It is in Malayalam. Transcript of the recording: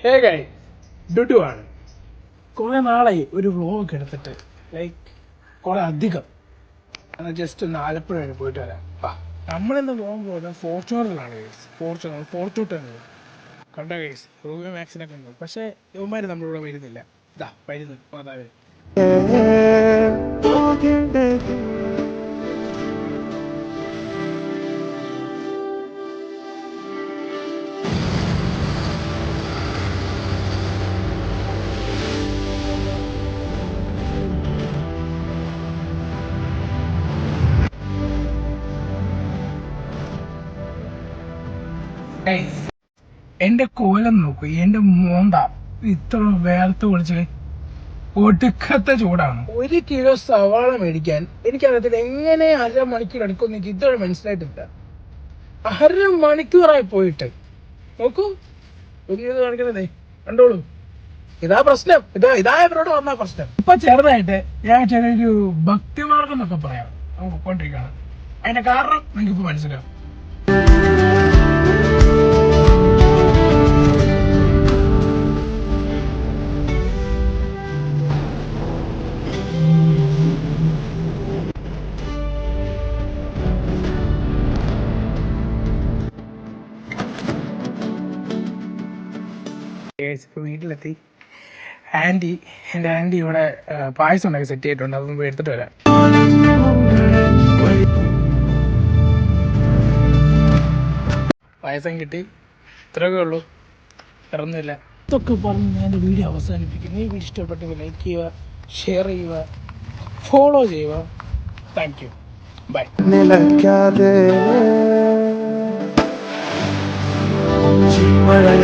ഹേ ഗൈ ഡുഡു ആണ്. കുറേ നാളായി ഒരു വ്ളോഗ് എടുത്തിട്ട്, ലൈക്ക് കുറേ അധികം. എന്നാൽ ജസ്റ്റ് ഒന്ന് ആലപ്പുഴ വരെ പോയിട്ട് വരാം. നമ്മളിന്ന് പോകാൻ പോകുന്നത് ഫോർച്യൂണറിലാണ് ഗൈസ്. ഫോർച്യൂണർ കണ്ട ഗൈസ്, റൂബി മാക്സിനൊക്കെ ഉണ്ട്. പക്ഷേ ഇവന്മാർ നമ്മളിവിടെ വരുന്നില്ല. ഇതാ വരുന്നു മാതാവേ. എന്റെ കോലം നോക്കൂ, എന്റെ മോന്ത ഇത്ര വേർത്ത് വിളിച്ച് ഒടുക്കത്തെ ചൂടാണ്. 1 കിലോ സവാള മേടിക്കാൻ എനിക്കറിയത്തില്ല എങ്ങനെ 1/2 മണിക്കൂർ എടുക്കും. എനിക്ക് ഇതുവരെ മനസ്സിലായിട്ടില്ല. 1/2 മണിക്കൂറായി പോയിട്ട് നോക്കൂ. കാണിക്കുന്നതേ കണ്ടോളൂ. ഇതാ പ്രശ്നം. ഇതാ ഇവരോട് വന്ന പ്രശ്നം. ഇപ്പൊ ചെറുതായിട്ട് ഞാൻ ചെറിയൊരു ഭക്തിമാർഗം എന്നൊക്കെ പറയാം നമുക്ക് കൊണ്ടിരിക്കുകയാണ്. അതിന്റെ കാരണം നിങ്ങൾക്കിപ്പോ മനസ്സിലാവും. വീട്ടിലെത്തി. എൻ്റെ ആൻറ്റി ഇവിടെ പായസം ഉണ്ടാക്കി സെറ്റ് ചെയ്തിട്ടുണ്ട്. അതൊന്നും പോയി എടുത്തിട്ട് വരാം. പായസം കിട്ടി. ഇത്രയൊക്കെ ഉള്ളൂ, ഇറങ്ങുന്നില്ല. ഇതൊക്കെ പറഞ്ഞ് ഞാൻ എൻ്റെ വീഡിയോ അവസാനിപ്പിക്കുന്നു. ഈ വീഡിയോ ഇഷ്ടപ്പെട്ടെങ്കിൽ ലൈക്ക് ചെയ്യുക, ഷെയർ ചെയ്യുക, ഫോളോ ചെയ്യുക. Thank you, by. നിലയ്ക്കാതെ